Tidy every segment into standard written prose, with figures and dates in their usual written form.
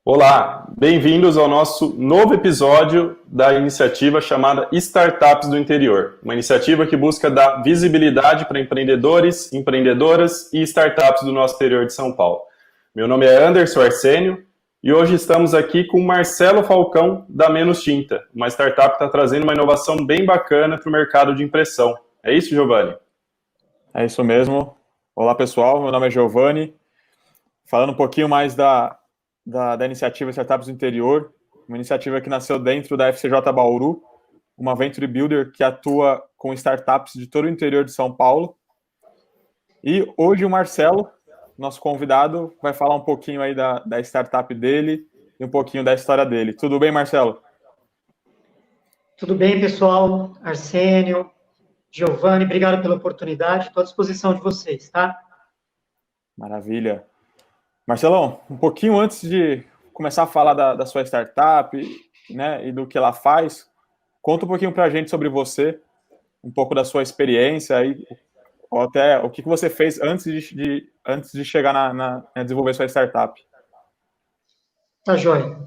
Olá, bem-vindos ao nosso novo episódio da iniciativa chamada Startups do Interior, uma iniciativa que busca dar visibilidade para empreendedores, empreendedoras e startups do nosso interior de São Paulo. Meu nome é Anderson Arsênio e hoje estamos aqui com o Marcelo Falcão, da Menos Tinta, uma startup que está trazendo uma inovação bem bacana para o mercado de impressão. É isso, Giovanni? É isso mesmo. Olá, pessoal. Meu nome é Giovanni. Falando um pouquinho mais da iniciativa Startups do Interior, uma iniciativa que nasceu dentro da FCJ Bauru, uma Venture Builder que atua com startups de todo o interior de São Paulo. E hoje o Marcelo, nosso convidado, vai falar um pouquinho aí da startup dele e um pouquinho da história dele. Tudo bem, Marcelo? Tudo bem, pessoal? Arsênio, Giovanni, obrigado pela oportunidade. Estou à disposição de vocês, tá? Maravilha. Marcelão, um pouquinho antes de começar a falar da sua startup, né, e do que ela faz, conta um pouquinho para a gente sobre você, um pouco da sua experiência, ou até o que você fez antes de chegar a desenvolver sua startup. Tá joia.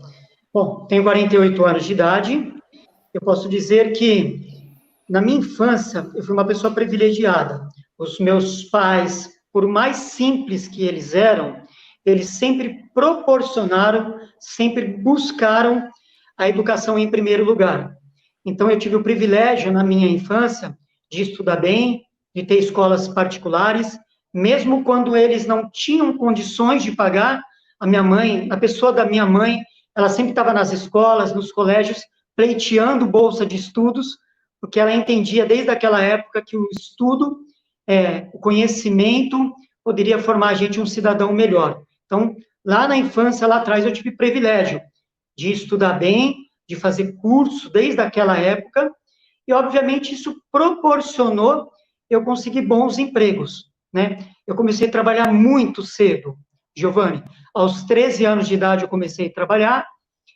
Bom, tenho 48 anos de idade. Eu posso dizer que, na minha infância, eu fui uma pessoa privilegiada. Os meus pais, por mais simples que eles eram, eles sempre proporcionaram, sempre buscaram a educação em primeiro lugar. Então, eu tive o privilégio, na minha infância, de estudar bem, de ter escolas particulares, mesmo quando eles não tinham condições de pagar, a minha mãe, a pessoa da minha mãe, ela sempre estava nas escolas, nos colégios, pleiteando bolsa de estudos, porque ela entendia desde aquela época que o estudo, o conhecimento, poderia formar a gente um cidadão melhor. Então, lá na infância, lá atrás, eu tive privilégio de estudar bem, de fazer curso desde aquela época, e, obviamente, isso proporcionou eu conseguir bons empregos, né? Eu comecei a trabalhar muito cedo, Giovanni. Aos 13 anos de idade, eu comecei a trabalhar,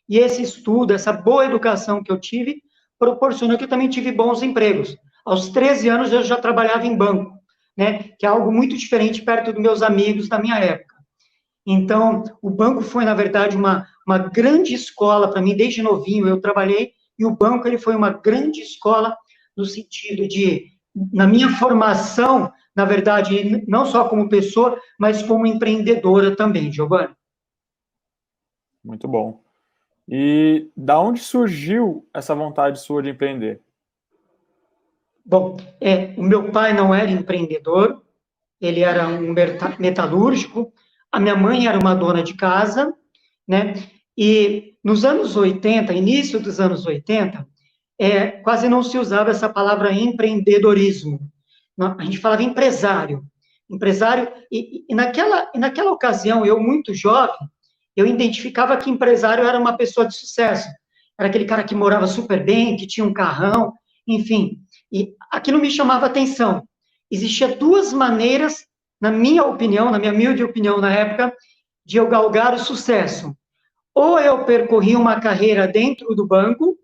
e esse estudo, essa boa educação que eu tive, proporcionou que eu também tive bons empregos. Aos 13 anos, eu já trabalhava em banco, né? Que é algo muito diferente perto dos meus amigos da minha época. Então, o banco foi, na verdade, uma grande escola para mim, desde novinho eu trabalhei, e o banco ele foi uma grande escola no sentido de, na minha formação, na verdade, não só como pessoa, mas como empreendedora também, Giovanni. Muito bom. E da onde surgiu essa vontade sua de empreender? Bom, o meu pai não era empreendedor, ele era um metalúrgico, a minha mãe era uma dona de casa, né? E nos anos 80, início dos anos 80, quase não se usava essa palavra empreendedorismo. A gente falava empresário. Empresário, e naquela ocasião, eu muito jovem, eu identificava que empresário era uma pessoa de sucesso. Era aquele cara que morava super bem, que tinha um carrão, enfim. E aquilo me chamava atenção. Existia duas maneiras, na minha opinião, na minha humilde opinião na época, de eu galgar o sucesso. Ou eu percorria uma carreira dentro do banco,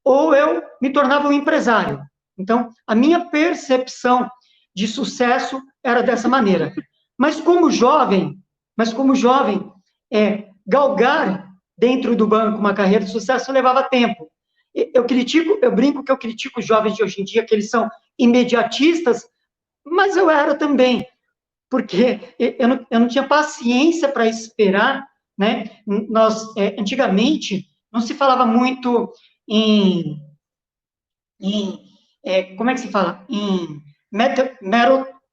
ou eu me tornava um empresário. Então, a minha percepção de sucesso era dessa maneira. Mas como jovem, galgar dentro do banco uma carreira de sucesso levava tempo. Eu brinco que eu critico os jovens de hoje em dia, que eles são imediatistas, mas eu era também, porque eu não tinha paciência para esperar, né? Antigamente, não se falava muito em como é que se fala? Em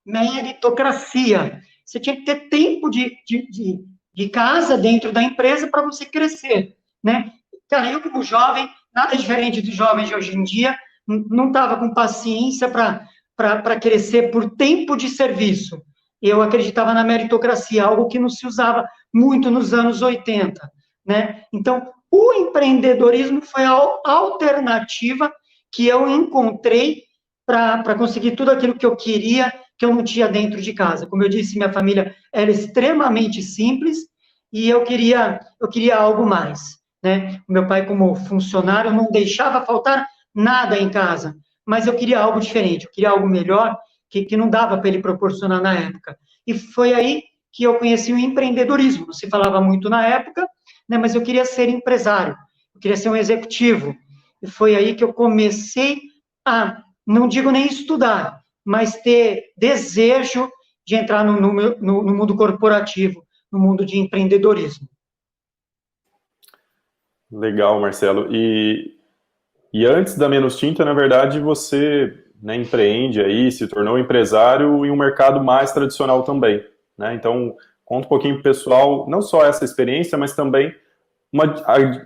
meritocracia. Você tinha que ter tempo de casa dentro da empresa para você crescer, né? Cara, eu como jovem, nada diferente dos jovens de hoje em dia, não estava com paciência para crescer por tempo de serviço. Eu acreditava na meritocracia, algo que não se usava muito nos anos 80, né? Então, o empreendedorismo foi a alternativa que eu encontrei para conseguir tudo aquilo que eu queria, que eu não tinha dentro de casa. Como eu disse, minha família era extremamente simples e eu queria algo mais, né? O meu pai, como funcionário, não deixava faltar nada em casa, mas eu queria algo diferente, eu queria algo melhor, que não dava para ele proporcionar na época. E foi aí que eu conheci o empreendedorismo. Não se falava muito na época, né, mas eu queria ser empresário, eu queria ser um executivo. E foi aí que eu comecei a, não digo nem estudar, mas ter desejo de entrar no mundo corporativo, no mundo de empreendedorismo. Legal, Marcelo. E antes da Menos Tinta, na verdade, você, né, empreende aí, se tornou empresário em um mercado mais tradicional também, né? Então, conta um pouquinho pro pessoal, não só essa experiência, mas também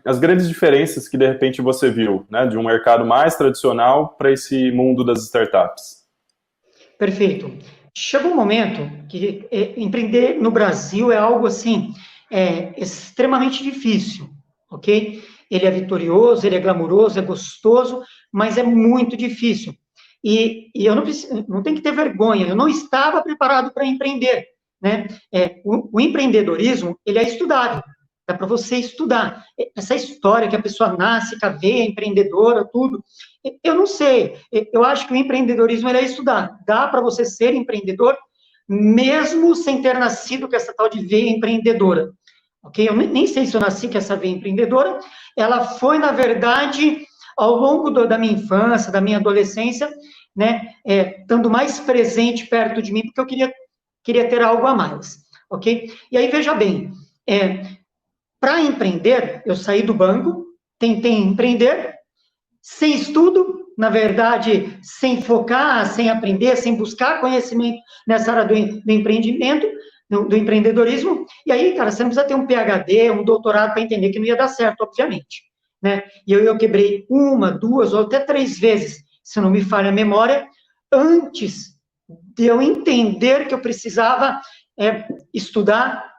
as grandes diferenças que, de repente, você viu, né, de um mercado mais tradicional para esse mundo das startups. Perfeito. Chegou um momento que empreender no Brasil é algo assim, extremamente difícil, ok? Ele é vitorioso, ele é glamuroso, é gostoso, mas é muito difícil. E eu não tenho que ter vergonha, eu não estava preparado para empreender, né? O empreendedorismo, ele é estudado, dá para você estudar. Essa história que a pessoa nasce com a veia empreendedora, tudo, eu não sei, eu acho que o empreendedorismo ele é estudado, dá para você ser empreendedor, mesmo sem ter nascido com essa tal de veia empreendedora, ok? Eu nem sei se eu nasci com essa veia empreendedora, ela foi, na verdade, ao longo da minha infância, da minha adolescência, né, estando mais presente perto de mim, porque eu queria ter algo a mais, ok? E aí, veja bem, para empreender, eu saí do banco, tentei empreender, sem estudo, na verdade, sem focar, sem aprender, sem buscar conhecimento nessa área do empreendimento, do empreendedorismo, e aí, cara, você não precisa ter um PhD, um doutorado para entender que não ia dar certo, obviamente, né? E eu quebrei uma, duas ou até 3 vezes, se não me falha a memória, antes de eu entender que eu precisava estudar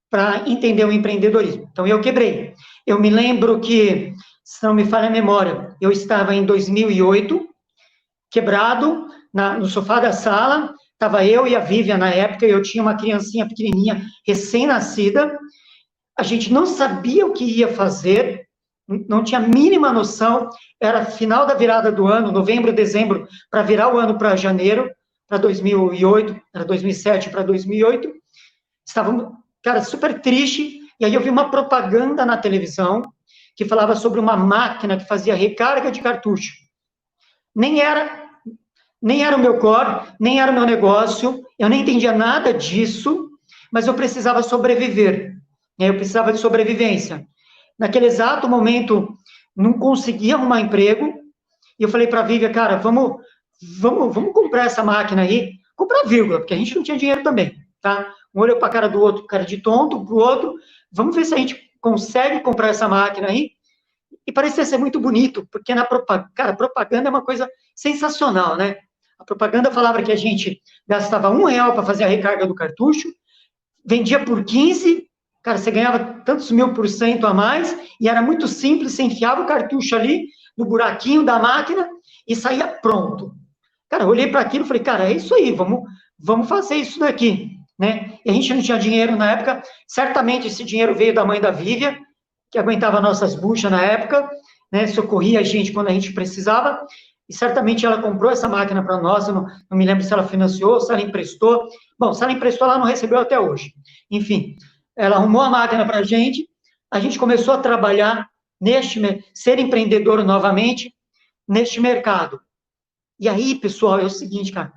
para entender o empreendedorismo. Então, eu quebrei. Eu me lembro que, se não me falha a memória, eu estava em 2008, quebrado, no sofá da sala, estava eu e a Vivian na época, eu tinha uma criancinha pequenininha, recém-nascida, a gente não sabia o que ia fazer, não tinha a mínima noção, era final da virada do ano, novembro, dezembro, para virar o ano para janeiro, para 2008, era 2007 para 2008, estávamos, cara, super triste, e aí eu vi uma propaganda na televisão, que falava sobre uma máquina que fazia recarga de cartucho. Nem era o meu core, nem era o meu negócio, eu nem entendia nada disso, mas eu precisava sobreviver, né? Eu precisava de sobrevivência. Naquele exato momento, não conseguia arrumar emprego, e eu falei para a Vivian, cara, vamos comprar essa máquina aí, comprar vírgula, porque a gente não tinha dinheiro também, tá? Um olhou para a cara do outro, cara de tonto, para o outro, vamos ver se a gente consegue comprar essa máquina aí, e parecia ser muito bonito, porque cara, propaganda é uma coisa sensacional, né? A propaganda falava que a gente gastava R$1 para fazer a recarga do cartucho, vendia por 15, cara, você ganhava tantos mil% a mais, e era muito simples, você enfiava o cartucho ali, no buraquinho da máquina, e saía pronto. Cara, eu olhei para aquilo e falei, cara, é isso aí, vamos fazer isso daqui, né? E a gente não tinha dinheiro na época, certamente esse dinheiro veio da mãe da Vivian, que aguentava nossas buchas na época, né, socorria a gente quando a gente precisava, e certamente ela comprou essa máquina para nós, eu não me lembro se ela financiou, se ela emprestou, bom, se ela emprestou, ela não recebeu até hoje, enfim, ela arrumou a máquina para a gente começou a trabalhar ser empreendedor novamente, neste mercado. E aí, pessoal, é o seguinte, cara,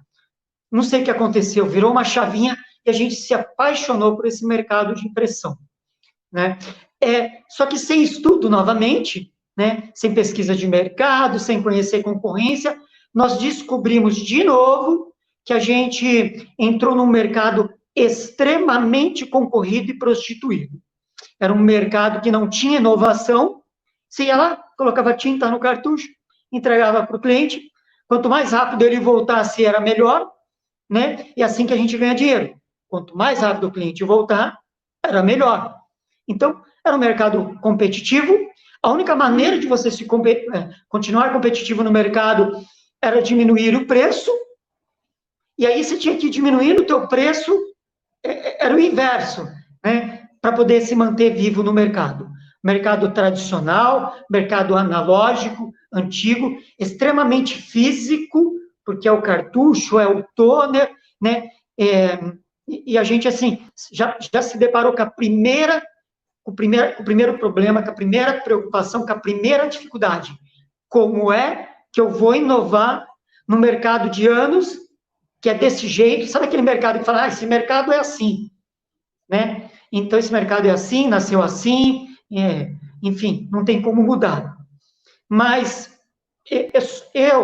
não sei o que aconteceu, virou uma chavinha e a gente se apaixonou por esse mercado de impressão, né? Só que sem estudo, novamente, né? Sem pesquisa de mercado, sem conhecer concorrência, nós descobrimos de novo que a gente entrou num mercado extremamente concorrido e prostituído. Era um mercado que não tinha inovação, você ia lá, colocava tinta no cartucho, entregava para o cliente, quanto mais rápido ele voltasse, era melhor, né? E assim que a gente ganha dinheiro. Quanto mais rápido o cliente voltar, era melhor. Então, era um mercado competitivo, a única maneira de você continuar competitivo no mercado era diminuir o preço, e aí você tinha que diminuir o teu preço, era o inverso, né? Para poder se manter vivo no mercado. Mercado tradicional, mercado analógico, antigo, extremamente físico, porque é o cartucho, é o toner, né? E a gente, assim, já se deparou com a primeira o primeiro problema, com a primeira preocupação, com a primeira dificuldade. Como é que eu vou inovar no mercado de anos, que é desse jeito? Sabe aquele mercado que fala, esse mercado é assim, né? Então, esse mercado é assim, nasceu assim, enfim, não tem como mudar. Mas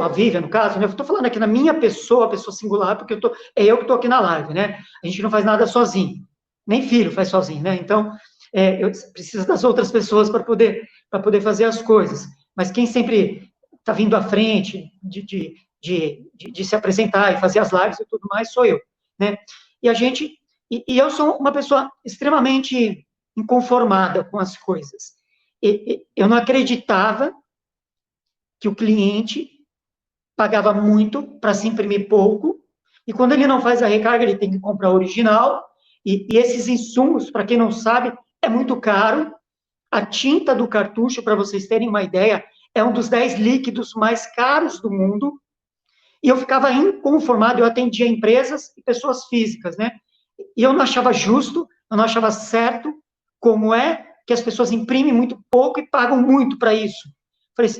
a Vivian, no caso, né, eu estou falando aqui na minha pessoa singular, porque é eu que estou aqui na live, né? A gente não faz nada sozinho, nem filho faz sozinho, né? Então, eu preciso das outras pessoas para poder fazer as coisas. Mas quem sempre está vindo à frente de se apresentar e fazer as lives e tudo mais sou eu, né? E eu sou uma pessoa extremamente inconformada com as coisas. Eu não acreditava que o cliente pagava muito para se imprimir pouco, e quando ele não faz a recarga, ele tem que comprar original, e esses insumos, para quem não sabe, é muito caro. A tinta do cartucho, para vocês terem uma ideia, é um dos 10 líquidos mais caros do mundo, e eu ficava inconformado, eu atendia empresas e pessoas físicas, né? E eu não achava justo, eu não achava certo, como é que as pessoas imprimem muito pouco e pagam muito para isso. Falei,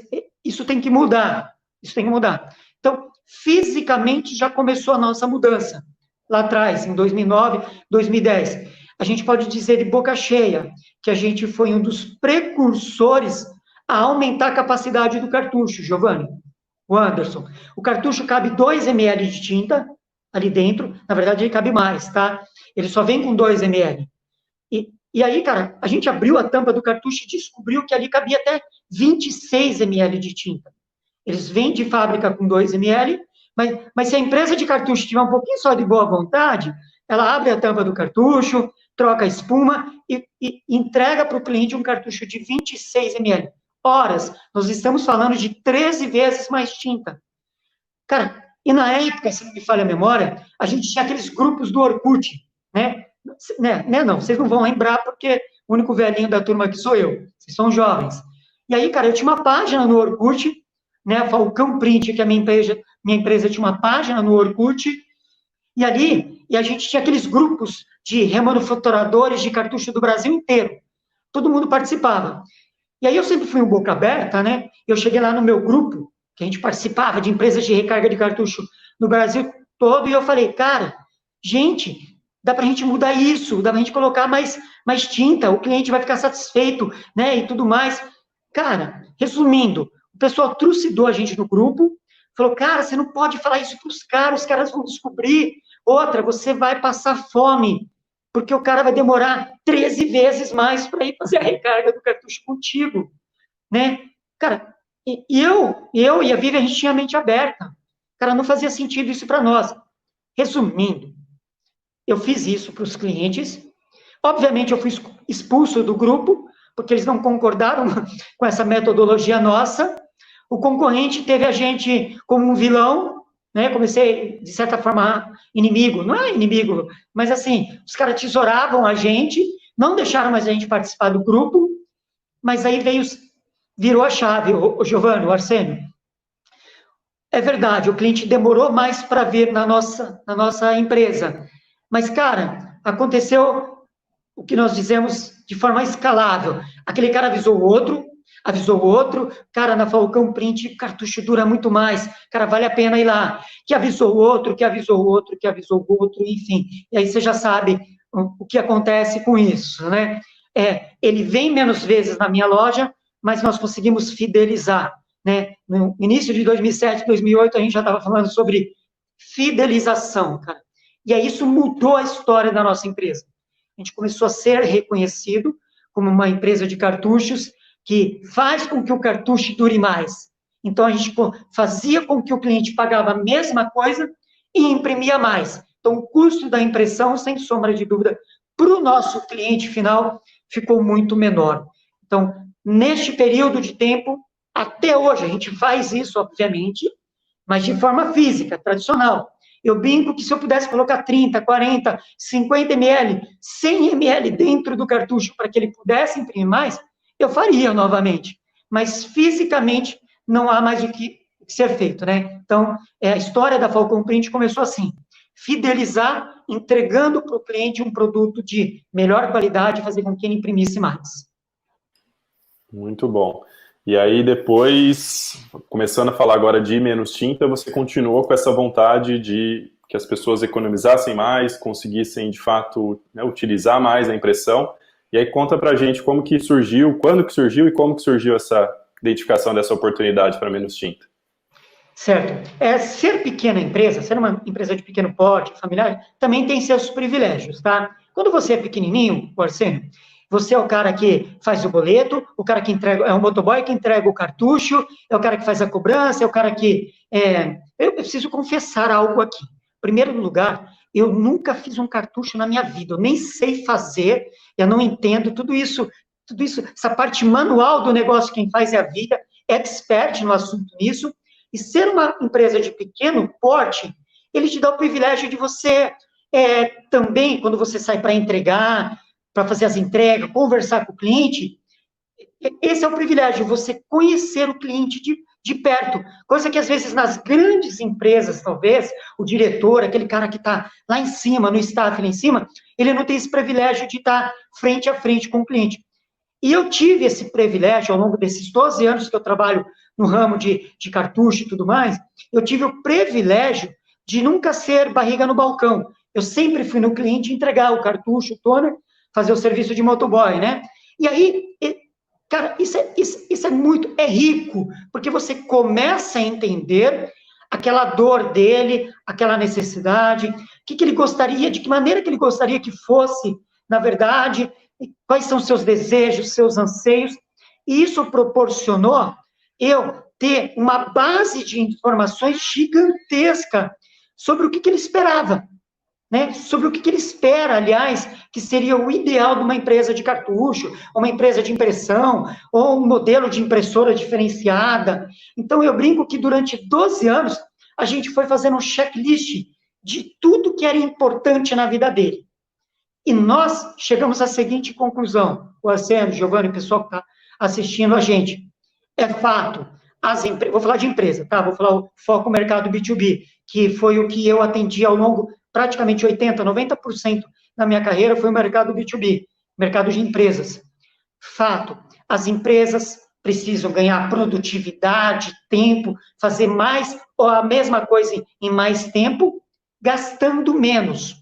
isso tem que mudar, isso tem que mudar. Então, fisicamente já começou a nossa mudança, lá atrás, em 2009, 2010. A gente pode dizer de boca cheia que a gente foi um dos precursores a aumentar a capacidade do cartucho, Giovanni, o Anderson. O cartucho cabe 2 ml de tinta ali dentro, na verdade ele cabe mais, tá? Ele só vem com 2 ml. E aí, cara, a gente abriu a tampa do cartucho e descobriu que ali cabia até 26 ml de tinta. Eles vêm de fábrica com 2 ml, mas se a empresa de cartucho tiver um pouquinho só de boa vontade, ela abre a tampa do cartucho, troca a espuma e entrega para o cliente um cartucho de 26 ml. Horas, nós estamos falando de 13 vezes mais tinta. Cara, e na época, se não me falha a memória, a gente tinha aqueles grupos do Orkut, né? Não, vocês não vão lembrar, porque o único velhinho da turma aqui sou eu, vocês são jovens. E aí, cara, eu tinha uma página no Orkut, né, a Falcão Print, que a minha empresa tinha uma página no Orkut, e a gente tinha aqueles grupos de remanufaturadores de cartucho do Brasil inteiro, todo mundo participava. E aí eu sempre fui um boca aberta, né, eu cheguei lá no meu grupo, que a gente participava de empresas de recarga de cartucho no Brasil todo, e eu falei, cara, gente, dá para a gente mudar isso, dá para a gente colocar mais tinta, o cliente vai ficar satisfeito, né, e tudo mais. Cara, resumindo, o pessoal trucidou a gente no grupo, falou, cara, você não pode falar isso para os caras vão descobrir. Outra, você vai passar fome, porque o cara vai demorar 13 vezes mais para ir fazer a recarga do cartucho contigo, né? Cara, eu e a Vivi, a gente tinha a mente aberta. Cara, não fazia sentido isso para nós. Resumindo, eu fiz isso para os clientes. Obviamente, eu fui expulso do grupo, porque eles não concordaram com essa metodologia nossa. O concorrente teve a gente como um vilão, né? Comecei, de certa forma, inimigo. Não é inimigo, mas assim, os caras tesouravam a gente, não deixaram mais a gente participar do grupo, mas aí virou a chave, o Giovanni, o Arsênio. É verdade, o cliente demorou mais para vir na nossa empresa. Mas, cara, aconteceu o que nós dizemos de forma escalável. Aquele cara avisou o outro, cara, na Falcão Print, cartucho dura muito mais, cara, vale a pena ir lá. Que avisou o outro, enfim. E aí você já sabe o que acontece com isso, né? Ele vem menos vezes na minha loja, mas nós conseguimos fidelizar, né? No início de 2007, 2008, a gente já estava falando sobre fidelização, cara. E aí isso mudou a história da nossa empresa. A gente começou a ser reconhecido como uma empresa de cartuchos que faz com que o cartucho dure mais. Então, a gente fazia com que o cliente pagava a mesma coisa e imprimia mais. Então, o custo da impressão, sem sombra de dúvida, para o nosso cliente final, ficou muito menor. Então, neste período de tempo, até hoje, a gente faz isso, obviamente, mas de forma física, tradicional. Eu brinco que se eu pudesse colocar 30, 40, 50 ml, 100 ml dentro do cartucho para que ele pudesse imprimir mais, eu faria novamente. Mas fisicamente não há mais o que ser feito, né? Então, a história da Falcão Print começou assim. fidelizar, entregando para o cliente um produto de melhor qualidade, fazer com que ele imprimisse mais. Muito bom. E aí depois, começando a falar agora de menos tinta, você continuou com essa vontade de que as pessoas economizassem mais, conseguissem de fato, né, utilizar mais a impressão. E aí conta pra gente como que surgiu, quando que surgiu e como que surgiu essa identificação dessa oportunidade para menos tinta. Certo. Ser pequena empresa, ser uma empresa de pequeno porte, familiar, também tem seus privilégios, tá? Quando você é pequenininho, Arsênio, você é o cara que faz o boleto, o cara que entrega, é o motoboy que entrega o cartucho, é o cara que faz a cobrança, é o cara que... Eu preciso confessar algo aqui. Em primeiro lugar, eu nunca fiz um cartucho na minha vida, eu nem sei fazer, eu não entendo tudo isso, essa parte manual do negócio, quem faz é a vida, é expert no assunto nisso. E ser uma empresa de pequeno porte, ele te dá o privilégio de você também, quando você sai para entregar, para fazer as entregas, conversar com o cliente, esse é o privilégio, você conhecer o cliente de perto, coisa que às vezes nas grandes empresas, talvez, o diretor, aquele cara que está lá em cima, no staff lá em cima, ele não tem esse privilégio de estar frente a frente com o cliente. E eu tive esse privilégio, ao longo desses 12 anos que eu trabalho no ramo de cartucho e tudo mais, eu tive o privilégio de nunca ser barriga no balcão. Eu sempre fui no cliente entregar o cartucho, o toner, fazer o serviço de motoboy, né? E aí, cara, isso é muito, é rico, porque você começa a entender aquela dor dele, aquela necessidade, o que ele gostaria, de que maneira que ele gostaria que fosse, na verdade, quais são seus desejos, seus anseios, e isso proporcionou eu ter uma base de informações gigantesca sobre o que ele esperava, né? Sobre o que ele espera, aliás, que seria o ideal de uma empresa de cartucho, uma empresa de impressão, ou um modelo de impressora diferenciada. Então, eu brinco que durante 12 anos, a gente foi fazendo um checklist de tudo que era importante na vida dele. E nós chegamos à seguinte conclusão, o Arsênio, Giovanni, o pessoal que está assistindo a gente. É fato, vou falar de empresa, tá? Vou falar o foco mercado B2B, que foi o que eu atendi ao longo, praticamente 80%, 90% da minha carreira foi o mercado B2B, mercado de empresas. Fato, as empresas precisam ganhar produtividade, tempo, fazer mais ou a mesma coisa em mais tempo, gastando menos.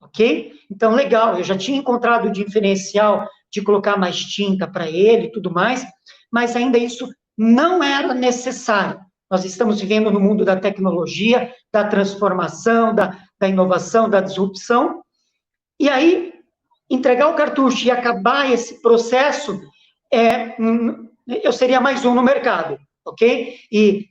Ok? Então, legal, eu já tinha encontrado o diferencial de colocar mais tinta para ele e tudo mais, mas ainda isso não era necessário. Nós estamos vivendo no mundo da tecnologia, da transformação, da inovação, da disrupção, e aí, entregar o cartucho e acabar esse processo, eu seria mais um no mercado, ok? E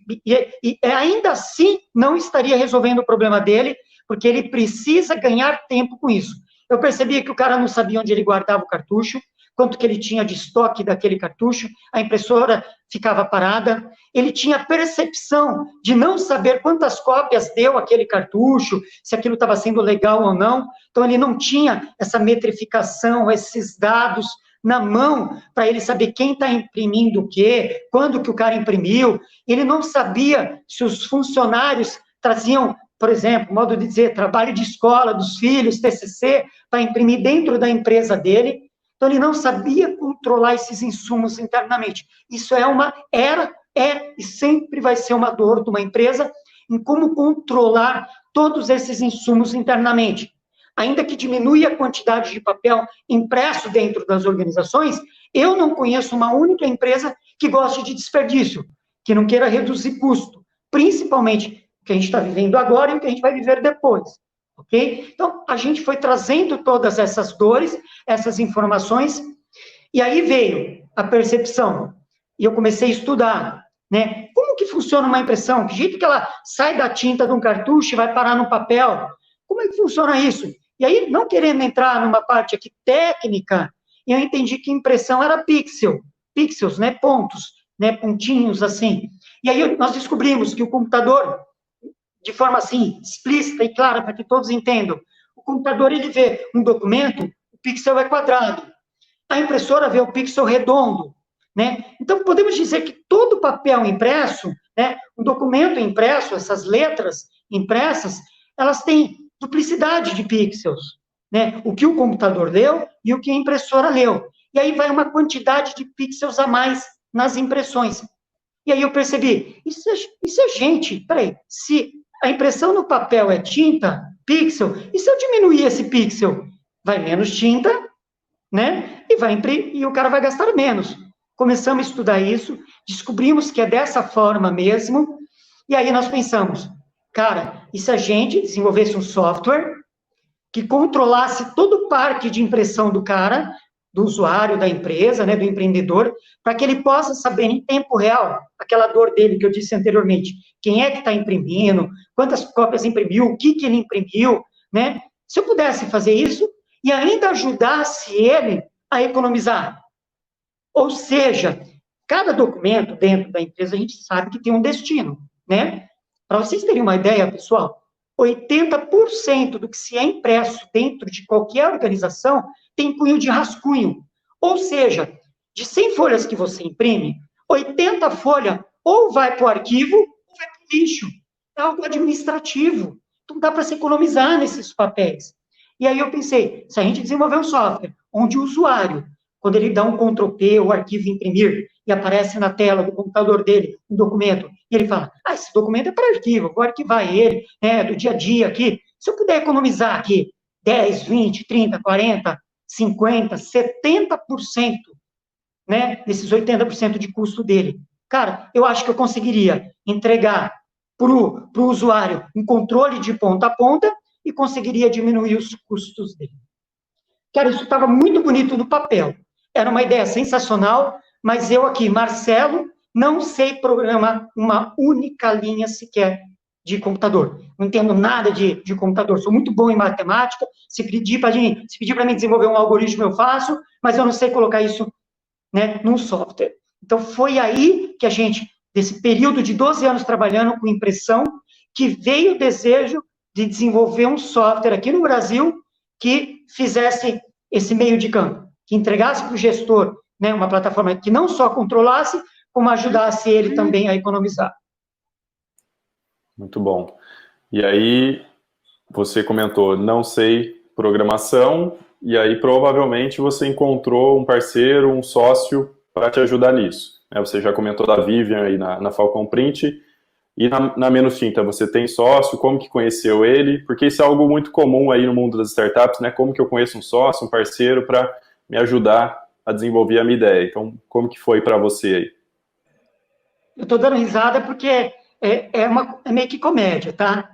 ainda assim, não estaria resolvendo o problema dele, porque ele precisa ganhar tempo com isso. Eu percebia que o cara não sabia onde ele guardava o cartucho, quanto que ele tinha de estoque daquele cartucho, a impressora ficava parada, ele tinha percepção de não saber quantas cópias deu aquele cartucho, se aquilo estava sendo legal ou não, então ele não tinha essa metrificação, esses dados na mão, para ele saber quem está imprimindo o quê, quando que o cara imprimiu, ele não sabia se os funcionários traziam, por exemplo, modo de dizer, trabalho de escola dos filhos, TCC, para imprimir dentro da empresa dele. Então, ele não sabia controlar esses insumos internamente. Isso é e sempre vai ser uma dor de uma empresa em como controlar todos esses insumos internamente. Ainda que diminua a quantidade de papel impresso dentro das organizações, eu não conheço uma única empresa que goste de desperdício, que não queira reduzir custo, principalmente o que a gente está vivendo agora e o que a gente vai viver depois. Ok? Então, a gente foi trazendo todas essas dores, essas informações, e aí veio a percepção, e eu comecei a estudar, né? Como que funciona uma impressão? Que jeito que ela sai da tinta de um cartucho e vai parar no papel? Como é que funciona isso? E aí, não querendo entrar numa parte aqui técnica, eu entendi que impressão era pixels, né? Pontos, né? Pontinhos, assim. E aí, nós descobrimos que o computador, de forma assim, explícita e clara, para que todos entendam. O computador, ele vê um documento, o pixel é quadrado. A impressora vê o pixel redondo, né? Então, podemos dizer que todo papel impresso, né, um documento impresso, essas letras impressas, elas têm duplicidade de pixels, né? O que o computador leu e o que a impressora leu. E aí vai uma quantidade de pixels a mais nas impressões. E aí eu percebi, isso é gente, peraí, se a impressão no papel é tinta, pixel, e se eu diminuir esse pixel? Vai menos tinta, né? E o cara vai gastar menos. Começamos a estudar isso, descobrimos que é dessa forma mesmo, e aí nós pensamos, cara, e se a gente desenvolvesse um software que controlasse todo o parque de impressão do cara, do usuário, da empresa, né, do empreendedor, para que ele possa saber em tempo real aquela dor dele que eu disse anteriormente, quem é que está imprimindo, quantas cópias imprimiu, o que ele imprimiu, né? Se eu pudesse fazer isso e ainda ajudasse ele a economizar. Ou seja, cada documento dentro da empresa a gente sabe que tem um destino, né? Para vocês terem uma ideia, pessoal, 80% do que se é impresso dentro de qualquer organização tem cunho de rascunho. Ou seja, de 100 folhas que você imprime, 80 folhas ou vai para o arquivo ou vai para o lixo. É algo administrativo. Então dá para se economizar nesses papéis. E aí eu pensei, se a gente desenvolver um software onde o usuário, quando ele dá um Ctrl+P, o arquivo imprimir, e aparece na tela do computador dele um documento, e ele fala, esse documento é para arquivo, vou arquivar ele, né, do dia a dia aqui. Se eu puder economizar aqui 10, 20, 30, 40, 50, 70%, né, desses 80% de custo dele, cara, eu acho que eu conseguiria entregar para o usuário um controle de ponta a ponta e conseguiria diminuir os custos dele. Cara, isso estava muito bonito no papel. Era uma ideia sensacional, mas eu aqui, Marcelo, não sei programar uma única linha sequer de computador. Não entendo nada de computador. Sou muito bom em matemática. Se pedir para mim desenvolver um algoritmo, eu faço, mas eu não sei colocar isso, né, num software. Então, foi aí que a gente, desse período de 12 anos trabalhando com impressão, que veio o desejo de desenvolver um software aqui no Brasil que fizesse esse meio de campo, que entregasse para o gestor, né, uma plataforma que não só controlasse, como ajudasse ele também a economizar. Muito bom. E aí, você comentou, não sei programação, e aí provavelmente você encontrou um parceiro, um sócio para te ajudar nisso. Você já comentou da Vivian aí na Falcon Print, e na Menos Tinta, você tem sócio? Como que conheceu ele? Porque isso é algo muito comum aí no mundo das startups, né? Como que eu conheço um sócio, um parceiro para me ajudar a desenvolver a minha ideia? Então, como que foi para você aí? Eu estou dando risada porque é meio que comédia, tá?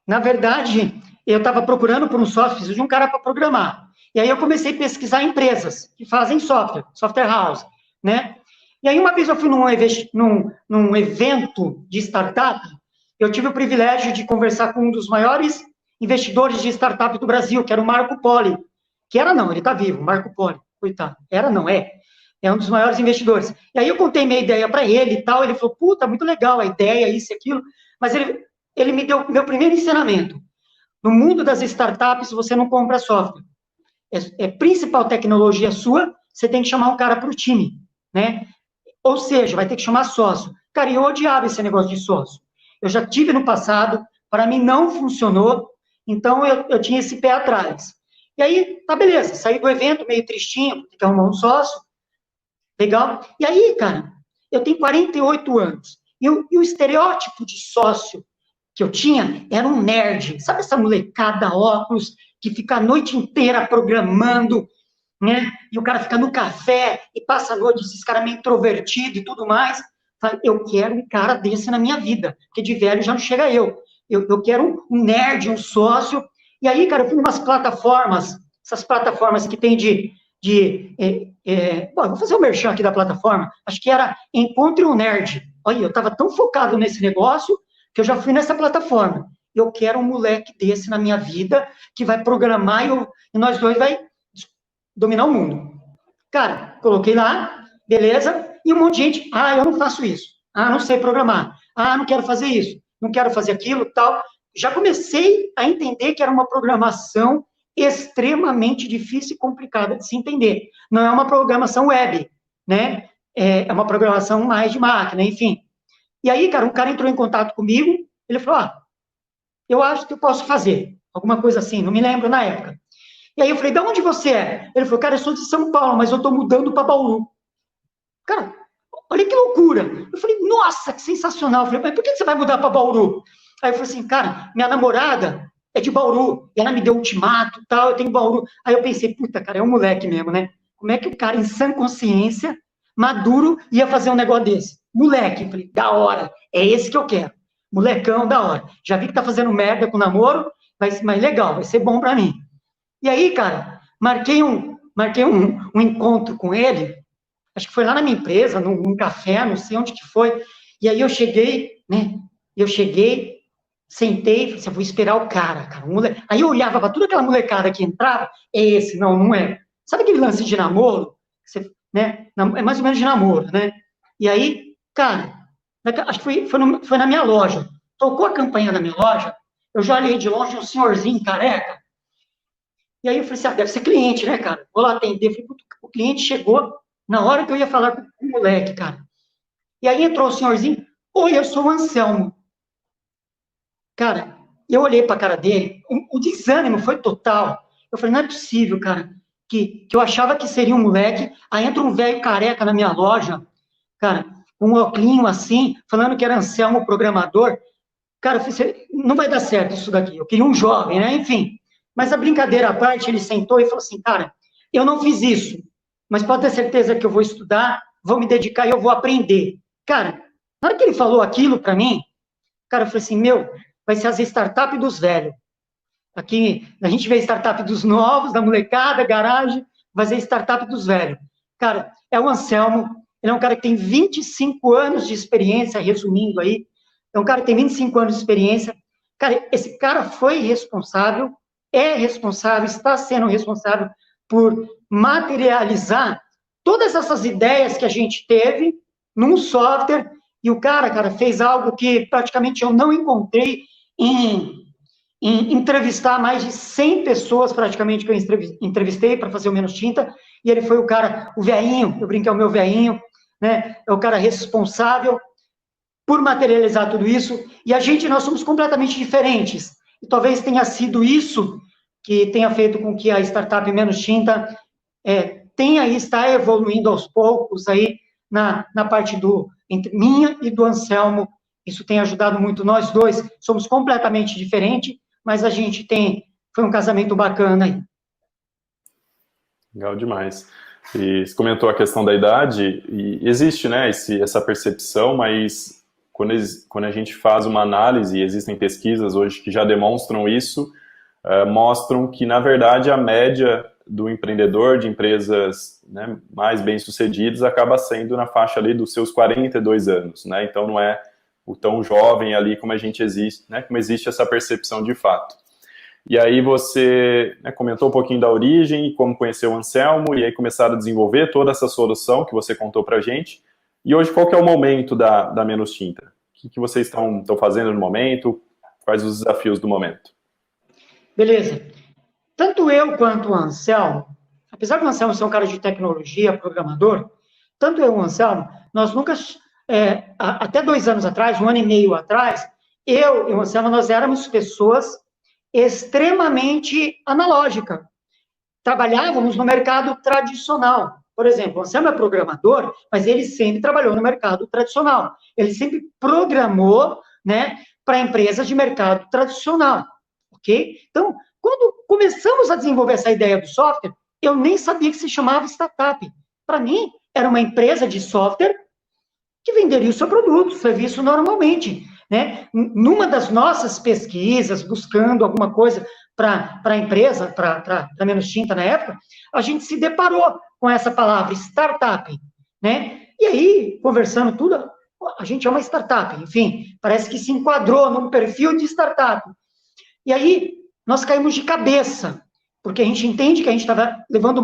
Na verdade, eu estava procurando por um software, preciso de um cara para programar. E aí eu comecei a pesquisar empresas que fazem software house, né? E aí uma vez eu fui num evento de startup, eu tive o privilégio de conversar com um dos maiores investidores de startup do Brasil, que era o Marco Poli. Que era não, ele está vivo, Marco Poli, coitado. Era não, é um dos maiores investidores. E aí eu contei minha ideia para ele e tal, ele falou, puta, muito legal a ideia, isso e aquilo, mas ele me deu meu primeiro ensinamento. No mundo das startups, você não compra software. Principal tecnologia sua, você tem que chamar um cara para o time, né? Ou seja, vai ter que chamar sócio. Cara, eu odiava esse negócio de sócio. Eu já tive no passado, para mim não funcionou, então eu tinha esse pé atrás. E aí, tá beleza, saí do evento meio tristinho, tem que arrumar um sócio, legal. E aí, cara, eu tenho 48 anos, e o estereótipo de sócio que eu tinha era um nerd. Sabe essa molecada óculos que fica a noite inteira programando, né? E o cara fica no café e passa a noite, esses caras meio introvertidos e tudo mais. Eu quero um cara desse na minha vida, porque de velho já não chega eu. Eu quero um nerd, um sócio. E aí, cara, eu fui em umas plataformas, essas plataformas que tem bom, eu vou fazer o merchan aqui da plataforma, acho que era Encontre um Nerd. Olha, eu estava tão focado nesse negócio que eu já fui nessa plataforma. Eu quero um moleque desse na minha vida, que vai programar e nós dois vai dominar o mundo. Cara, coloquei lá, beleza, e um monte de gente, eu não faço isso, não sei programar, não quero fazer isso, não quero fazer aquilo, tal. Já comecei a entender que era uma programação extremamente difícil e complicada de se entender. Não é uma programação web, né? É uma programação mais de máquina, enfim. E aí, cara, um cara entrou em contato comigo, ele falou, eu acho que eu posso fazer. alguma coisa assim, não me lembro na época. E aí eu falei, de onde você é? Ele falou, cara, eu sou de São Paulo, mas eu tô mudando para Bauru. Cara, olha que loucura. Eu falei, nossa, que sensacional. Eu falei, mas por que você vai mudar para Bauru? Aí eu falei assim, cara, minha namorada é de Bauru, e ela me deu ultimato, tal, eu tenho Bauru. Aí eu pensei, puta, cara, é um moleque mesmo, né? Como é que o cara, em sã consciência, maduro, ia fazer um negócio desse? Moleque, falei, da hora, é esse que eu quero. Molecão, da hora. Já vi que tá fazendo merda com o namoro, mas legal, vai ser bom para mim. E aí, cara, marquei um encontro com ele, acho que foi lá na minha empresa, num café, não sei onde que foi, e aí eu cheguei, né, sentei, falei assim, vou esperar o cara, aí eu olhava para toda aquela molecada que entrava, é esse, não é. Sabe aquele lance de namoro? Você, né, é mais ou menos de namoro, né? E aí, cara, acho que foi na minha loja, tocou a campanha da minha loja, eu já olhei de longe um senhorzinho careca, e aí eu falei assim, deve ser cliente, né, cara? Vou lá atender, falei, o cliente chegou na hora que eu ia falar com o moleque, cara. E aí entrou o senhorzinho, oi, eu sou o Anselmo. Cara, eu olhei para a cara dele, o desânimo foi total. Eu falei, não é possível, cara, que eu achava que seria um moleque, aí entra um velho careca na minha loja, cara, um óculinho assim, falando que era Anselmo programador. Cara, eu falei, não vai dar certo isso daqui. Eu queria um jovem, né? Enfim. Mas a brincadeira à parte, ele sentou e falou assim, cara, eu não fiz isso, mas pode ter certeza que eu vou estudar, vou me dedicar e eu vou aprender. Cara, na hora que ele falou aquilo para mim, cara, eu falei assim, meu, vai ser as startups dos velhos. Aqui, a gente vê startup dos novos, da molecada, garagem, vai ser startup dos velhos. Cara, é o Anselmo, ele é um cara que tem 25 anos de experiência, resumindo aí, é um cara que tem 25 anos de experiência. Cara, esse cara foi responsável, é responsável, está sendo responsável por materializar todas essas ideias que a gente teve num software, e o cara, fez algo que praticamente eu não encontrei em entrevistar mais de 100 pessoas, praticamente, que eu entrevistei para fazer o Menos Tinta, e ele foi o cara, o veinho, eu brinquei, o meu veinho, né, é o cara responsável por materializar tudo isso, e nós somos completamente diferentes, e talvez tenha sido isso que tenha feito com que a startup Menos Tinta está evoluindo aos poucos aí na parte entre minha e do Anselmo. Isso tem ajudado muito. Nós dois somos completamente diferentes, mas a gente foi um casamento bacana aí. Legal demais. E você comentou a questão da idade, e existe, né, essa percepção, mas quando a gente faz uma análise, e existem pesquisas hoje que já demonstram isso, mostram que, na verdade, a média do empreendedor de empresas, né, mais bem-sucedidas acaba sendo na faixa ali dos seus 42 anos, né? Então não é o tão jovem ali como como existe essa percepção de fato. E aí você, né, comentou um pouquinho da origem, como conheceu o Anselmo, e aí começaram a desenvolver toda essa solução que você contou pra gente. E hoje, qual que é o momento da Menos Tinta? O que vocês estão fazendo no momento? Quais os desafios do momento? Beleza. Tanto eu quanto o Anselmo, apesar do Anselmo ser um cara de tecnologia, programador, tanto eu e o Anselmo, nós nunca, até 2 anos atrás, 1 ano e meio atrás, eu e o Anselmo, nós éramos pessoas extremamente analógicas. Trabalhávamos no mercado tradicional. Por exemplo, o Anselmo é programador, mas ele sempre trabalhou no mercado tradicional. Ele sempre programou, né, para empresas de mercado tradicional. Ok? Então, quando começamos a desenvolver essa ideia do software, eu nem sabia que se chamava startup. Para mim, era uma empresa de software que venderia o seu produto, serviço normalmente, né? Numa das nossas pesquisas, buscando alguma coisa para a empresa, para Menos Tinta na época, a gente se deparou com essa palavra, startup, né? E aí, conversando tudo, a gente é uma startup, enfim, parece que se enquadrou num perfil de startup. E aí, nós caímos de cabeça, porque a gente entende que a gente estava levando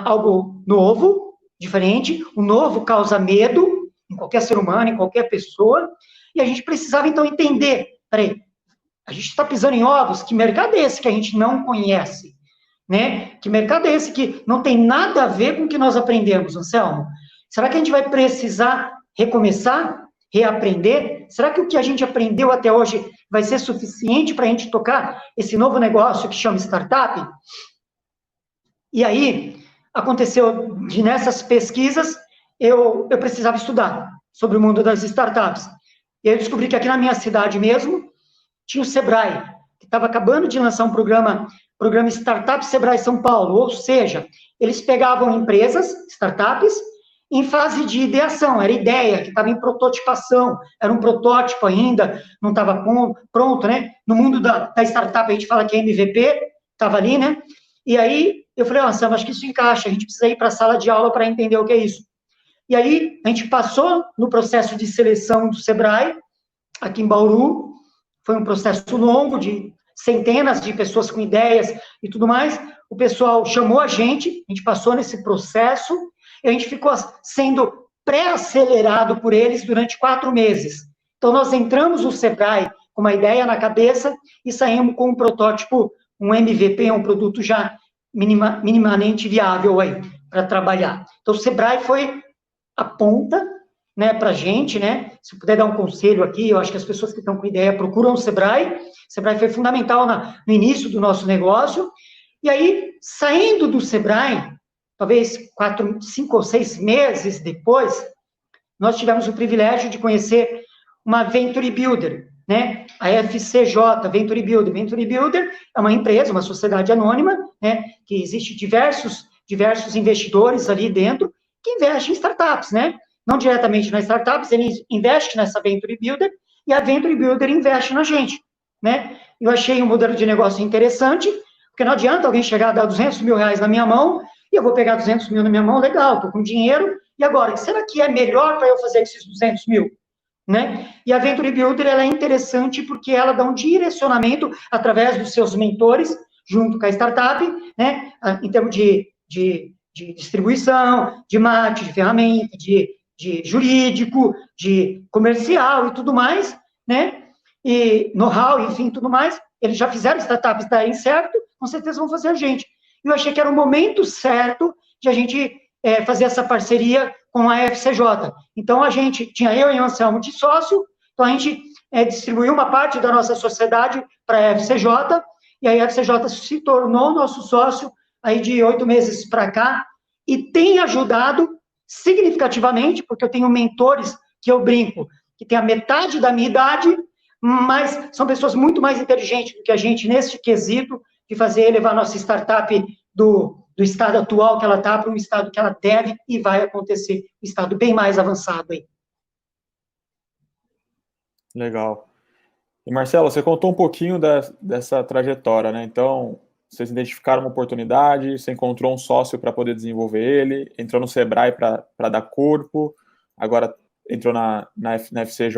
algo novo, diferente, o novo causa medo em qualquer ser humano, em qualquer pessoa, e a gente precisava, então, entender, peraí, a gente está pisando em ovos, que mercado é esse que a gente não conhece? Né? Que mercado é esse que não tem nada a ver com o que nós aprendemos, Anselmo? Será que a gente vai precisar recomeçar? reaprender? Será que o que a gente aprendeu até hoje vai ser suficiente para a gente tocar esse novo negócio que chama startup? E aí, aconteceu de nessas pesquisas, eu precisava estudar sobre o mundo das startups. E aí eu descobri que aqui na minha cidade mesmo, tinha o Sebrae, que estava acabando de lançar um programa Startup Sebrae São Paulo, ou seja, eles pegavam empresas, startups, em fase de ideação, era ideia, que estava em prototipação, era um protótipo ainda, não estava pronto, né? No mundo da startup a gente fala que é MVP, estava ali, né? E aí eu falei, nossa, acho que isso encaixa, a gente precisa ir para a sala de aula para entender o que é isso. E aí a gente passou no processo de seleção do Sebrae, aqui em Bauru, foi um processo longo, de centenas de pessoas com ideias e tudo mais. O pessoal chamou a gente passou nesse processo, e a gente ficou sendo pré-acelerado por eles durante 4 meses. Então, nós entramos no Sebrae com uma ideia na cabeça e saímos com um protótipo, um MVP, um produto já minimamente viável aí, para trabalhar. Então, o Sebrae foi a ponta, né, para a gente, né, se puder dar um conselho aqui, eu acho que as pessoas que estão com ideia procuram o Sebrae foi fundamental no início do nosso negócio, e aí, saindo do Sebrae, talvez 4, 5 ou 6 meses depois, nós tivemos o privilégio de conhecer uma Venture Builder, né, a FCJ, Venture Builder. Venture Builder é uma empresa, uma sociedade anônima, né, que existe diversos investidores ali dentro, que investem em startups, né, não diretamente nas startups, ele investe nessa Venture Builder, e a Venture Builder investe na gente, né? Eu achei um modelo de negócio interessante, porque não adianta alguém chegar a dar 200 mil reais na minha mão, e eu vou pegar 200 mil na minha mão, legal, estou com dinheiro, e agora, será que é melhor para eu fazer esses 200 mil? Né? E a Venture Builder, ela é interessante porque ela dá um direcionamento através dos seus mentores, junto com a startup, né? Em termos de distribuição, de marketing, de ferramenta, de jurídico, de comercial e tudo mais, né? E know-how, enfim, tudo mais. Eles já fizeram startups darem certo, com certeza vão fazer a gente. E eu achei que era o momento certo de a gente fazer essa parceria com a FCJ. Então, tinha eu e o Anselmo de sócio, então a gente distribuiu uma parte da nossa sociedade para a FCJ, e a FCJ se tornou nosso sócio aí de 8 meses para cá, e tem ajudado significativamente, porque eu tenho mentores que eu brinco, que tem a metade da minha idade, mas são pessoas muito mais inteligentes do que a gente nesse quesito de levar nossa startup do estado atual que ela está para um estado que ela deve e vai acontecer, um estado bem mais avançado aí. Legal. E Marcelo, você contou um pouquinho dessa trajetória, né? Então, vocês identificaram uma oportunidade, você encontrou um sócio para poder desenvolver ele, entrou no Sebrae para dar corpo, agora entrou na FCJ,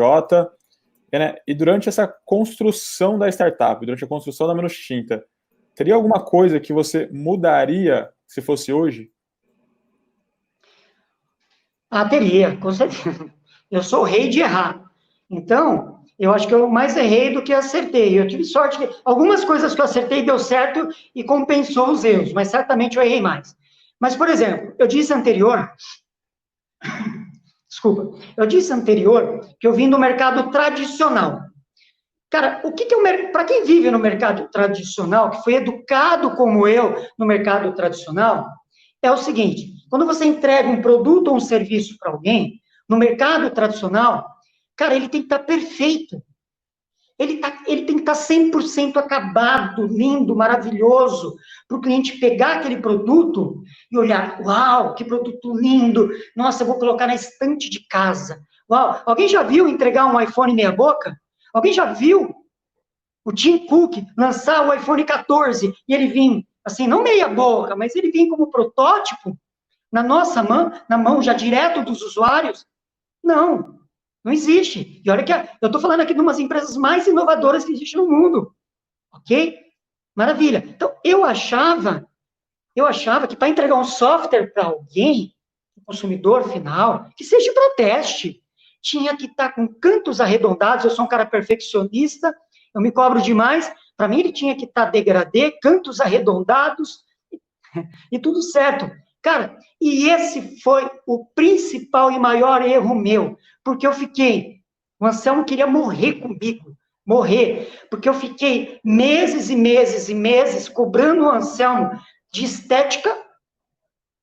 né? E durante essa construção da startup, durante a construção da Menos Tinta, teria alguma coisa que você mudaria se fosse hoje? Teria, com certeza. Eu sou o rei de errar. Então, eu acho que eu mais errei do que acertei. Eu tive sorte que algumas coisas que eu acertei deu certo e compensou os erros, mas certamente eu errei mais. Mas, por exemplo, eu disse anterior que eu vim do mercado tradicional. Cara, para quem vive no mercado tradicional, que foi educado como eu no mercado tradicional, é o seguinte: quando você entrega um produto ou um serviço para alguém, no mercado tradicional, cara, ele tem que estar perfeito. Ele tem que estar 100% acabado, lindo, maravilhoso, para o cliente pegar aquele produto e olhar, uau, que produto lindo, nossa, eu vou colocar na estante de casa. Uau, alguém já viu entregar um iPhone meia boca? Alguém já viu o Tim Cook lançar o iPhone 14 e ele vir, assim, não meia boca, mas ele vir como protótipo na nossa mão, na mão já direto dos usuários? Não existe. E olha que eu estou falando aqui de umas empresas mais inovadoras que existem no mundo. Ok? Maravilha. Então, eu achava que para entregar um software para alguém, um consumidor final, que seja para teste, tinha que estar com cantos arredondados. Eu sou um cara perfeccionista, eu me cobro demais. Para mim, ele tinha que estar degradê, cantos arredondados, e tudo certo. Cara, e esse foi o principal e maior erro meu, porque eu fiquei O Anselmo queria morrer comigo, morrer, porque eu fiquei meses e meses e meses cobrando o Anselmo de estética,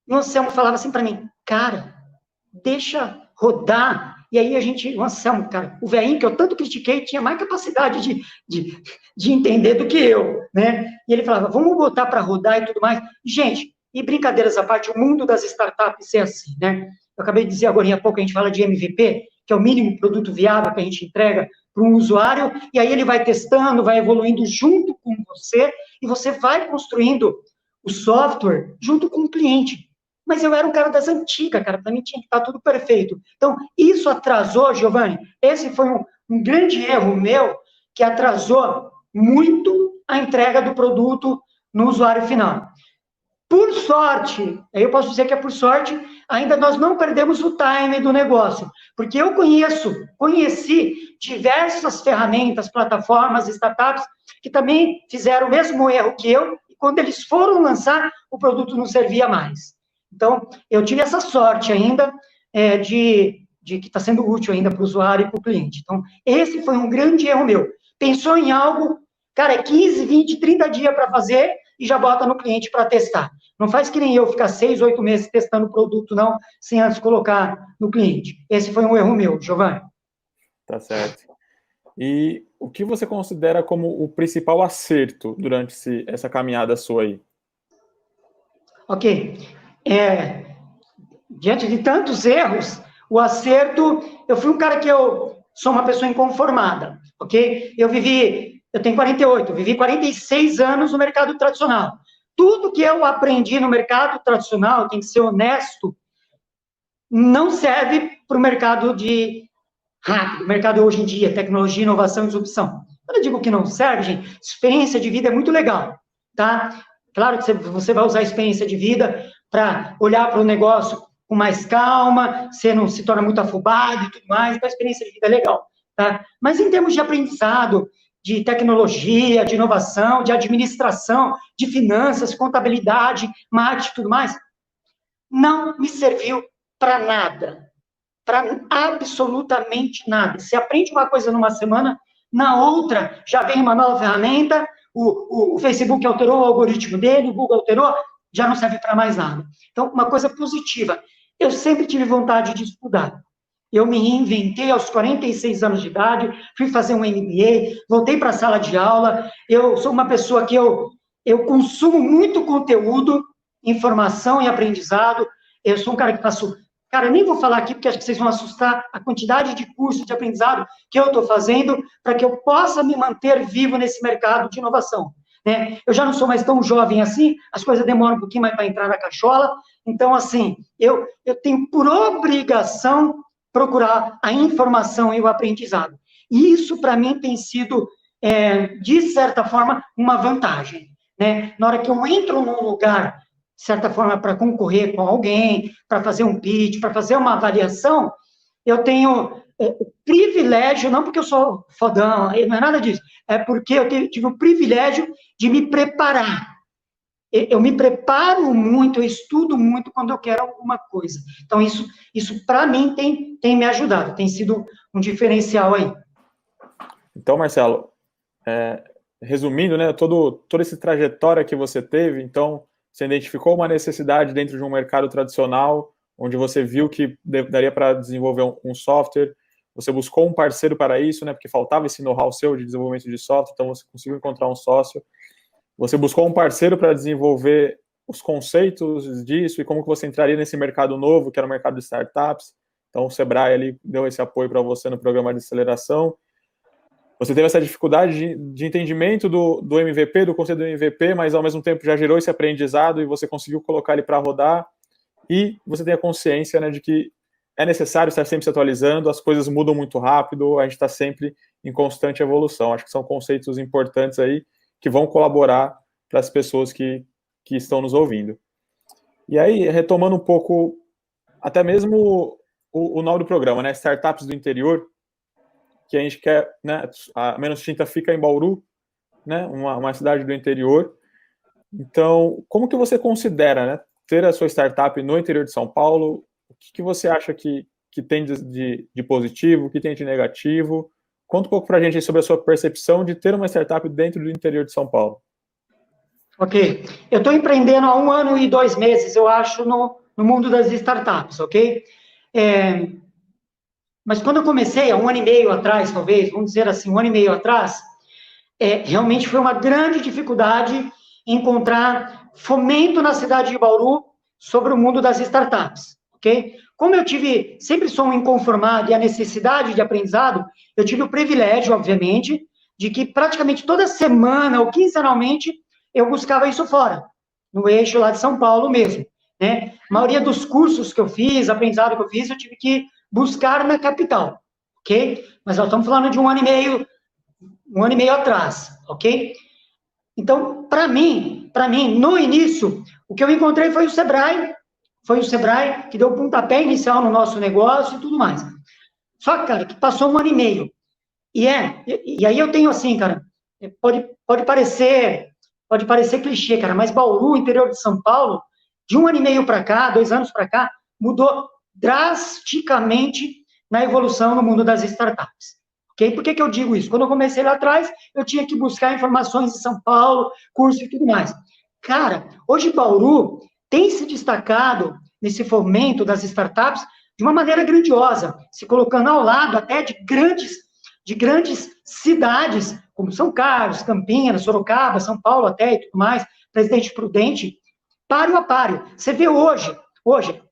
e o Anselmo falava assim para mim, cara, deixa rodar. E aí o Anselmo, cara, o velhinho que eu tanto critiquei, tinha mais capacidade de entender do que eu, né? E ele falava, vamos botar para rodar e tudo mais. Gente, e brincadeiras à parte, o mundo das startups é assim, né? Eu acabei de dizer agora há pouco, a gente fala de MVP, que é o mínimo produto viável que a gente entrega para um usuário, e aí ele vai testando, vai evoluindo junto com você, e você vai construindo o software junto com o cliente. Mas eu era um cara das antigas, cara, para mim tinha que estar tudo perfeito. Então, isso atrasou, Giovanni, esse foi um grande erro meu, que atrasou muito a entrega do produto no usuário final. Por sorte, aí eu posso dizer que é por sorte, ainda nós não perdemos o time do negócio, porque eu conheci diversas ferramentas, plataformas, startups, que também fizeram o mesmo erro que eu, e quando eles foram lançar, o produto não servia mais. Então, eu tive essa sorte ainda de que está sendo útil ainda para o usuário e para o cliente. Então, esse foi um grande erro meu. Pensou em algo, cara, é 15, 20, 30 dias para fazer e já bota no cliente para testar. Não faz que nem eu ficar 6, 8 meses testando o produto, não, sem antes colocar no cliente. Esse foi um erro meu, Giovanni. Tá certo. E o que você considera como o principal acerto durante essa caminhada sua aí? Ok. Diante de tantos erros, o acerto, eu fui um cara que eu sou uma pessoa inconformada, ok? Eu tenho 48, vivi 46 anos no mercado tradicional. Tudo que eu aprendi no mercado tradicional, tem que ser honesto, não serve para o mercado de rápido, o mercado hoje em dia, tecnologia, inovação e disrupção. Quando eu digo que não serve, gente, experiência de vida é muito legal, tá? Claro que você vai usar a experiência de vida para olhar para o negócio com mais calma, você não se torna muito afobado e tudo mais, então a experiência de vida é legal, tá? Mas em termos de aprendizado, de tecnologia, de inovação, de administração, de finanças, contabilidade, marketing e tudo mais, não me serviu para nada. Para absolutamente nada. Você aprende uma coisa numa semana, na outra já vem uma nova ferramenta, o Facebook alterou o algoritmo dele, o Google alterou, já não serve para mais nada. Então, uma coisa positiva. Eu sempre tive vontade de estudar. Eu me reinventei aos 46 anos de idade, fui fazer um MBA, voltei para a sala de aula. Eu sou uma pessoa que eu consumo muito conteúdo, informação e aprendizado. Eu sou um cara que faço. Cara, eu nem vou falar aqui porque acho que vocês vão assustar a quantidade de curso de aprendizado que eu estou fazendo para que eu possa me manter vivo nesse mercado de inovação. Né? Eu já não sou mais tão jovem assim, as coisas demoram um pouquinho mais para entrar na cachola. Então, assim, eu tenho por obrigação procurar a informação e o aprendizado. E isso, para mim, tem sido, de certa forma, uma vantagem. Né? Na hora que eu entro num lugar, de certa forma, para concorrer com alguém, para fazer um pitch, para fazer uma avaliação, eu tenho o privilégio, não porque eu sou fodão, não é nada disso, é porque eu tive o privilégio de me preparar. Eu me preparo muito, eu estudo muito quando eu quero alguma coisa. Então, isso para mim, tem me ajudado, tem sido um diferencial aí. Então, Marcelo, resumindo, né, toda essa trajetória que você teve, então, você identificou uma necessidade dentro de um mercado tradicional, onde você viu que daria para desenvolver um software, você buscou um parceiro para isso, né, porque faltava esse know-how seu de desenvolvimento de software, então você conseguiu encontrar um sócio. Você buscou um parceiro para desenvolver os conceitos disso e como que você entraria nesse mercado novo, que era o mercado de startups. Então, o Sebrae ali deu esse apoio para você no programa de aceleração. Você teve essa dificuldade de entendimento do MVP, do conceito do MVP, mas ao mesmo tempo já gerou esse aprendizado e você conseguiu colocar ele para rodar. E você tem a consciência, né, de que é necessário estar sempre se atualizando, as coisas mudam muito rápido, a gente está sempre em constante evolução. Acho que são conceitos importantes aí que vão colaborar para as pessoas que estão nos ouvindo. E aí, retomando um pouco, até mesmo o nome do programa, né? Startups do Interior, que a gente quer, né? A Menos Tinta fica em Bauru, né? Uma cidade do interior. Então, como que você considera, né? Ter a sua startup no interior de São Paulo? O que você acha que que tem de positivo, o que tem de negativo? Conta um pouco para a gente sobre a sua percepção de ter uma startup dentro do interior de São Paulo. Ok. Eu estou empreendendo há 1 ano e 2 meses, eu acho, no mundo das startups, ok? Mas quando eu comecei, há 1 ano e meio atrás, talvez, vamos dizer assim, 1 ano e meio atrás, realmente foi uma grande dificuldade encontrar fomento na cidade de Bauru sobre o mundo das startups, ok? Como eu sempre sou um inconformado e a necessidade de aprendizado, eu tive o privilégio, obviamente, de que praticamente toda semana ou quinzenalmente eu buscava isso fora, no eixo lá de São Paulo mesmo, né? A maioria dos cursos que eu fiz, aprendizado que eu fiz, eu tive que buscar na capital, ok? Mas nós estamos falando de 1 ano e meio, 1 ano e meio atrás, ok? Então, para mim, no início, o que eu encontrei foi o Sebrae que deu o pontapé inicial no nosso negócio e tudo mais. Só que, cara, que passou 1 ano e meio. E aí eu tenho assim, cara, pode parecer clichê, cara, mas Bauru, interior de São Paulo, de 1 ano e meio para cá, 2 anos para cá, mudou drasticamente na evolução no mundo das startups. Okay? Por que eu digo isso? Quando eu comecei lá atrás, eu tinha que buscar informações em São Paulo, curso e tudo mais. Cara, hoje Bauru tem se destacado nesse fomento das startups de uma maneira grandiosa, se colocando ao lado até de grandes cidades, como São Carlos, Campinas, Sorocaba, São Paulo até e tudo mais, Presidente Prudente, páreo a páreo. Você vê hoje,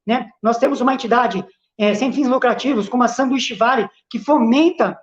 né, nós temos uma entidade sem fins lucrativos, como a Sanduíche Vale, que fomenta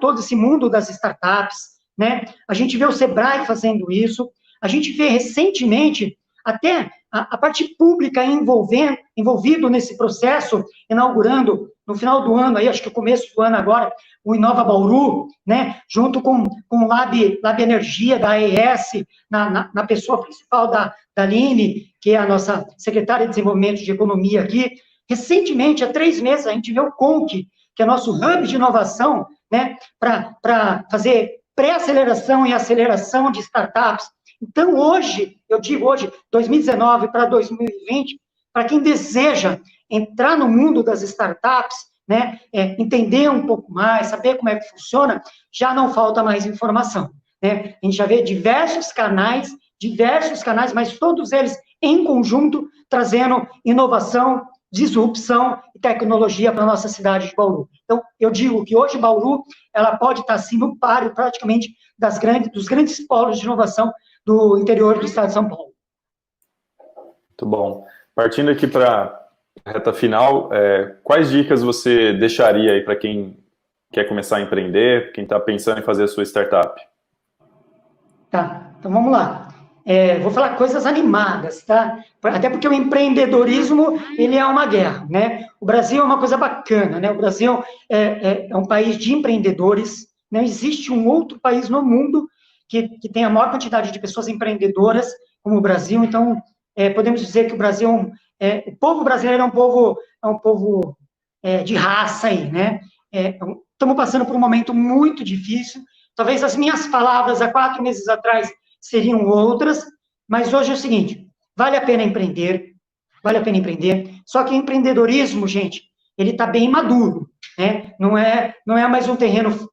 todo esse mundo das startups, né? A gente vê o Sebrae fazendo isso, a gente vê recentemente até a parte pública envolvido nesse processo, inaugurando no final do ano, aí, acho que o começo do ano agora, o Inova Bauru, né, junto com o Lab Energia, da AES, na pessoa principal da Aline, que é a nossa secretária de Desenvolvimento de Economia aqui. Recentemente, há 3 meses, a gente vê o CONC, que é nosso hub de inovação, né, para fazer pré-aceleração e aceleração de startups. Então, hoje, eu digo hoje, 2019 para 2020, para quem deseja entrar no mundo das startups, né, entender um pouco mais, saber como é que funciona, já não falta mais informação, né? A gente já vê diversos canais, mas todos eles em conjunto, trazendo inovação, disrupção e tecnologia para a nossa cidade de Bauru. Então, eu digo que hoje Bauru, ela pode estar, assim, no páreo, praticamente, dos grandes polos de inovação do interior do estado de São Paulo. Muito bom. Partindo aqui para a reta final, quais dicas você deixaria aí para quem quer começar a empreender, quem está pensando em fazer a sua startup? Tá, então vamos lá. Vou falar coisas animadas, tá? Até porque o empreendedorismo, ele é uma guerra, né? O Brasil é uma coisa bacana, né? O Brasil é um país de empreendedores. Não existe um outro país no mundo que tem a maior quantidade de pessoas empreendedoras como o Brasil. Então, podemos dizer que o Brasil, o povo brasileiro é um povo de raça aí, né? Estamos passando por um momento muito difícil. Talvez as minhas palavras há 4 meses atrás seriam outras, mas hoje é o seguinte, vale a pena empreender, só que o empreendedorismo, gente, ele está bem maduro, né? Não é mais um terreno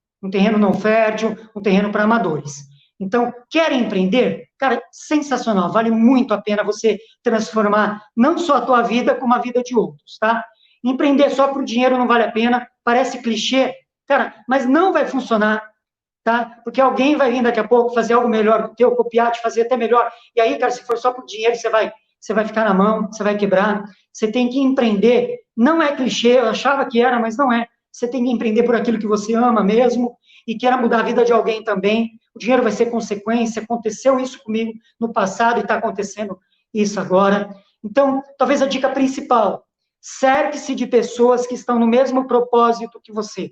não fértil, um terreno para amadores. Então, quer empreender? Cara, sensacional, vale muito a pena você transformar não só a tua vida, como a vida de outros, tá? Empreender só por dinheiro não vale a pena, parece clichê, cara, mas não vai funcionar, tá? Porque alguém vai vir daqui a pouco fazer algo melhor do teu, copiar, te fazer até melhor, e aí, cara, se for só por dinheiro, você vai ficar na mão, você vai quebrar, você tem que empreender, não é clichê, eu achava que era, mas não é, você tem que empreender por aquilo que você ama mesmo, e queira mudar a vida de alguém também, o dinheiro vai ser consequência, aconteceu isso comigo no passado, e está acontecendo isso agora. Então, talvez a dica principal, cerque-se de pessoas que estão no mesmo propósito que você.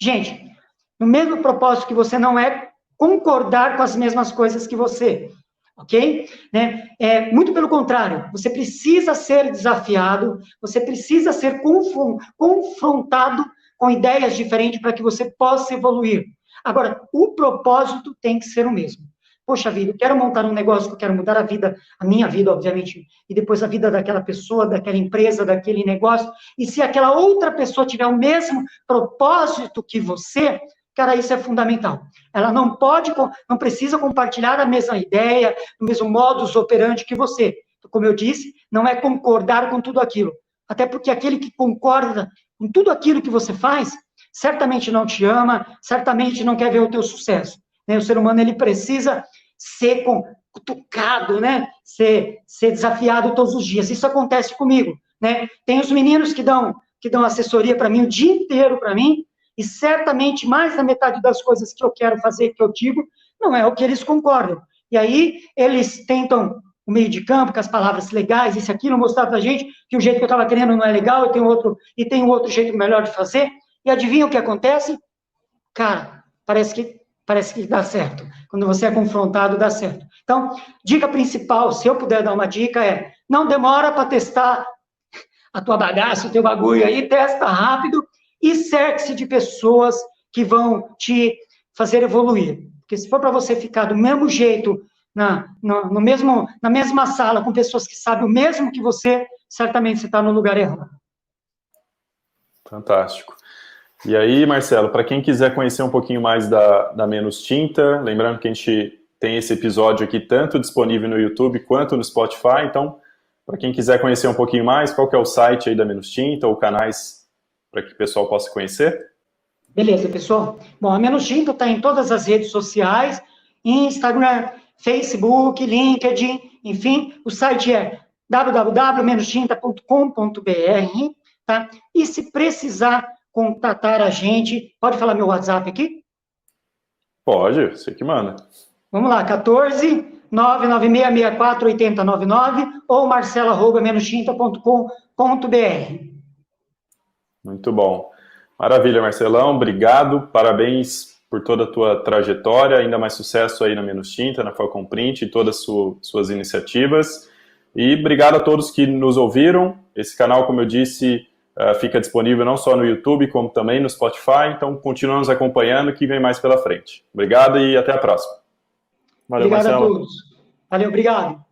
Gente, no mesmo propósito que você não é concordar com as mesmas coisas que você, ok? Né? Muito pelo contrário, você precisa ser desafiado, você precisa ser confrontado com ideias diferentes para que você possa evoluir. Agora, o propósito tem que ser o mesmo. poxa vida, eu quero montar um negócio, eu quero mudar a minha vida, obviamente, e depois a vida daquela pessoa, daquela empresa, daquele negócio, e se aquela outra pessoa tiver o mesmo propósito que você, cara, isso é fundamental. Ela não precisa compartilhar a mesma ideia, o mesmo modus operandi que você. Como eu disse, não é concordar com tudo aquilo. Até porque aquele que concorda com tudo aquilo que você faz, certamente não te ama, certamente não quer ver o teu sucesso. Né? O ser humano, ele precisa ser cutucado, né? Ser desafiado todos os dias. Isso acontece comigo. Né? Tem os meninos que dão assessoria para mim o dia inteiro para mim, e certamente mais da metade das coisas que eu quero fazer, que eu digo, não é o que eles concordam. E aí, eles tentam o meio de campo, com as palavras legais, isso e aquilo, mostrar pra gente que o jeito que eu estava querendo não é legal, e tem um outro jeito melhor de fazer, e adivinha o que acontece? Cara, parece que dá certo. Quando você é confrontado, dá certo. Então, dica principal, se eu puder dar uma dica, não demora para testar a tua bagaça, o teu bagulho aí, testa rápido, e cerque-se de pessoas que vão te fazer evoluir. Porque se for para você ficar do mesmo jeito, na mesma sala, com pessoas que sabem o mesmo que você, certamente você está no lugar errado. Fantástico. E aí, Marcelo, para quem quiser conhecer um pouquinho mais da Menos Tinta, lembrando que a gente tem esse episódio aqui tanto disponível no YouTube quanto no Spotify, então, para quem quiser conhecer um pouquinho mais, qual que é o site aí da Menos Tinta, ou canais para que o pessoal possa conhecer? Beleza, pessoal. Bom, a Menos Tinta está em todas as redes sociais, Instagram, Facebook, LinkedIn, enfim, o site é www.menostinta.com.br, tá? E se precisar contatar a gente, pode falar meu WhatsApp aqui? Pode, você que manda. Vamos lá, 14 99664 8099 ou marcelo@menostinta.com.br. Muito bom. Maravilha, Marcelão, obrigado, parabéns por toda a tua trajetória, ainda mais sucesso aí na Menos Tinta, na Falcon Print e todas as suas iniciativas. E obrigado a todos que nos ouviram. Esse canal, como eu disse, fica disponível não só no YouTube, como também no Spotify, então continuamos acompanhando que vem mais pela frente. Obrigado e até a próxima. Valeu, Obrigado Marcelo. a todos. Valeu, obrigado.